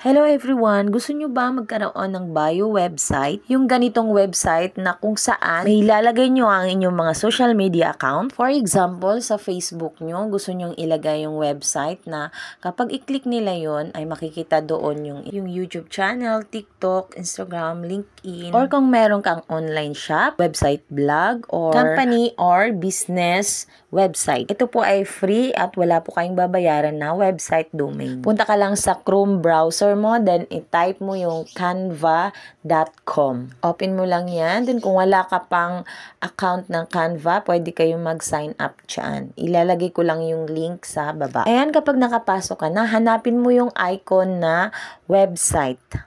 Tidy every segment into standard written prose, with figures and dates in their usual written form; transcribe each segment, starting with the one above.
Hello everyone! Gusto nyo ba magkaroon ng bio website? Yung ganitong website na kung saan may ilalagay nyo ang inyong mga social media account. For example, sa Facebook nyo, gusto nyong ilagay yung website na kapag i-click nila yon ay makikita doon yung YouTube channel, TikTok, Instagram, LinkedIn, or kung meron kang online shop, website blog, or company or business website. Ito po ay free at wala po kayong babayaran na website domain. Punta ka lang sa Chrome browser mo, then i-type mo yung canva.com. Open mo lang yan. Then kung wala ka pang account ng Canva, pwede kayong mag-sign up dyan. Ilalagay ko lang yung link sa baba. Ayan, kapag nakapasok ka na, hanapin mo yung icon na website.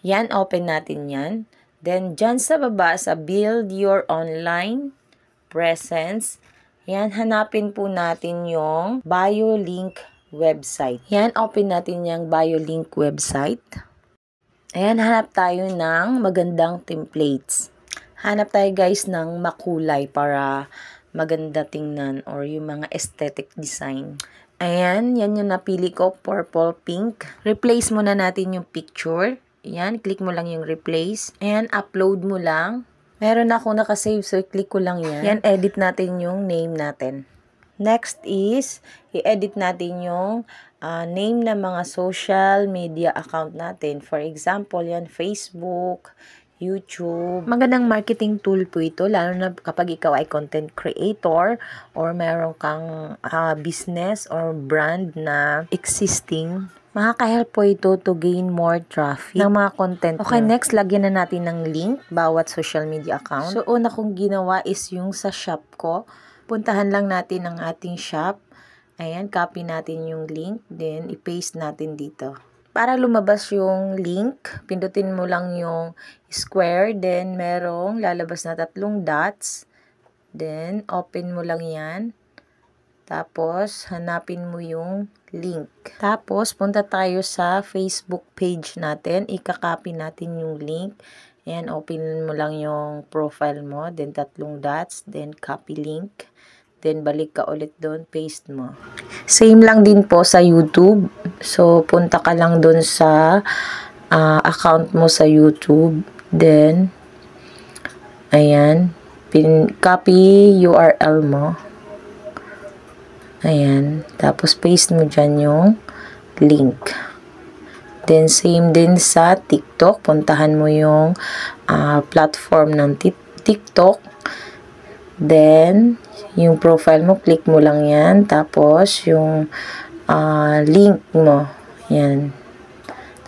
Yan, open natin yan. Then, dyan sa baba, sa Build Your Online Presence, yan, hanapin po natin yung BioLink website. Yan, open natin yung BioLink website. Ayan, hanap tayo ng magandang templates. Hanap tayo guys ng makulay para maganda tingnan or yung mga aesthetic design. Ayan, yan yung napili ko, purple, pink. Replace muna natin yung picture. Ayan, click mo lang yung replace. Ayan, upload mo lang. Meron ako nakasave, so click ko lang yan. Yan, edit natin yung name natin. Next is, i-edit natin yung name ng mga social media account natin. For example, yan, Facebook, YouTube. Magandang marketing tool po ito, lalo na kapag ikaw ay content creator or meron kang business or brand na existing. Makaka-help po ito to gain more traffic ng mga content. Okay, next, lagyan na natin ng link bawat social media account. So, una kong ginawa is yung sa shop ko. Puntahan lang natin ang ating shop. Ayan, copy natin yung link. Then, i-paste natin dito. Para lumabas yung link, pindutin mo lang yung square. Then, merong lalabas na 3 dots. Then, open mo lang yan. Tapos, hanapin mo yung link. Tapos, punta tayo sa Facebook page natin. Ika-copy natin yung link. Ayan, open mo lang yung profile mo. Then, 3 dots. Then, copy link. Then, balik ka ulit doon. Paste mo. Same lang din po sa YouTube. So, punta ka lang doon sa account mo sa YouTube. Then, ayan. Copy URL mo. Ayan. Tapos, paste mo dyan yung link. Then, same din sa TikTok. Puntahan mo yung platform ng TikTok. Then, yung profile mo, click mo lang yan. Tapos, yung link mo. Yan.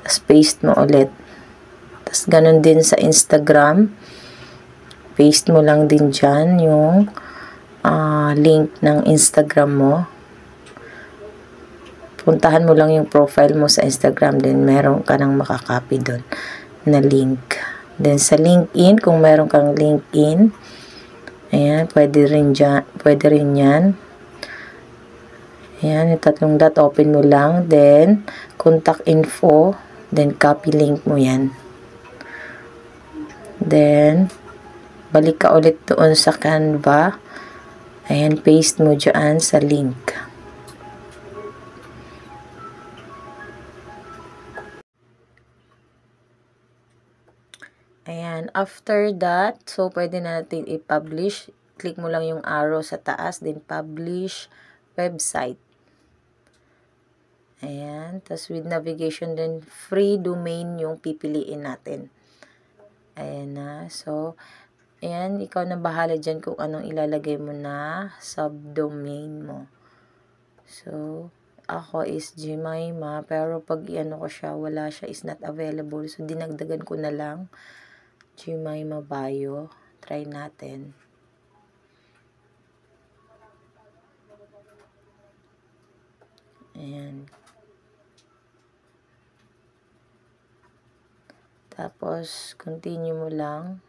Tapos, paste mo ulit. Tapos, ganun din sa Instagram. Paste mo lang din dyan yung link ng Instagram mo. Puntahan mo lang yung profile mo sa Instagram. Then, meron ka nang makakopy doon na link. Then, sa LinkedIn, kung meron kang LinkedIn, ayan, pwede rin yan. Ayan, yung 3 dot, open mo lang. Then, contact info. Then, copy link mo yan. Then, balik ka ulit doon sa Canva. Ayan, paste mo dyan sa link. Ayan, after that, so pwede na natin i-publish. Click mo lang yung arrow sa taas, then publish website. Ayan, tapos with navigation, then free domain yung pipiliin natin. Ayan na, so, ayan, ikaw na bahala dyan kung anong ilalagay mo na subdomain mo. So, ako is Jemima, pero pag ano ko siya, wala siya, is not available. So, dinagdagan ko na lang Jemima Bio. Try natin. Ayan. Tapos, continue mo lang.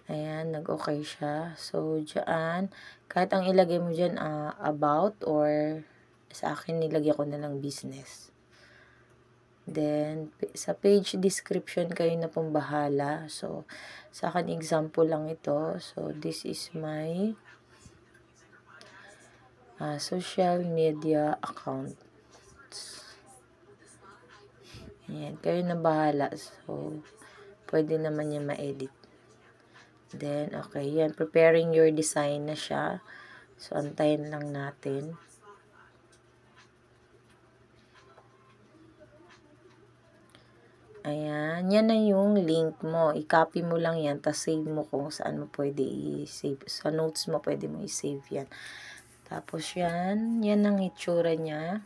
Ayan, nag-okay siya. So, dyan, kahit ang ilagay mo dyan, about, or sa akin, nilagay ko na lang business. Then, sa page description, kayo na pong bahala. So, sa akin, example lang ito. So, this is my social media account. Ayan, kayo na bahala. So, pwede naman yung ma-edit. Then, okay, yan. Preparing your design na siya. So, antayin lang natin. Ayan, yan na yung link mo. I-copy mo lang yan, tapos save mo kung saan mo pwede i-save. Sa notes mo, pwede mo i-save yan. Tapos yan ang itsura niya.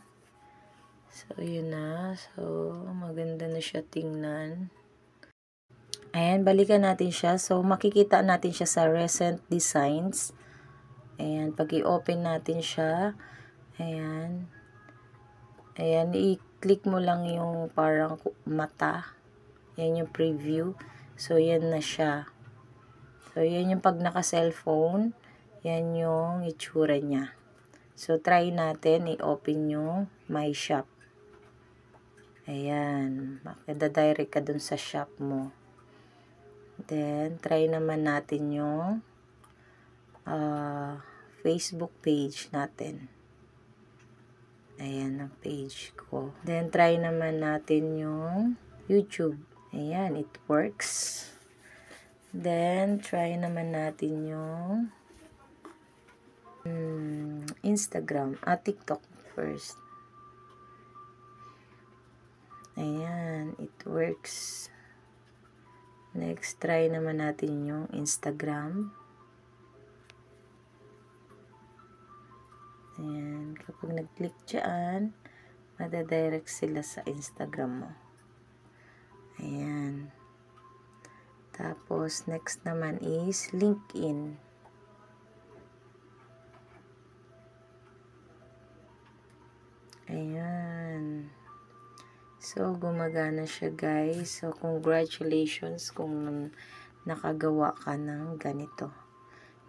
So, yun na. So, maganda na siya tingnan. Ayan, balikan natin siya. So, makikita natin siya sa recent designs. Ayan, pag i-open natin siya, ayan. Ayan, i-click mo lang yung parang mata. Yan yung preview. So, yan na siya. So, yan yung pag naka-cellphone, yan yung itsura niya. So, try natin i-open yung My Shop. Ayan. Makada-direct ka dun sa shop mo. Then, try naman natin yung Facebook page natin. Ayan ang page ko. Then, try naman natin yung YouTube. Ayan, it works. Then, try naman natin yung Instagram. TikTok first. Ayan, it works. Next, try naman natin yung Instagram. Ayan, kapag nag-click dyan, madadirect sila sa Instagram mo. Ayan. Tapos, next naman is LinkedIn. Ayan. So, gumagana siya, guys. So, congratulations kung nakagawa ka ng ganito.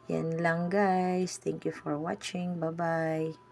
Yan lang, guys. Thank you for watching. Bye-bye.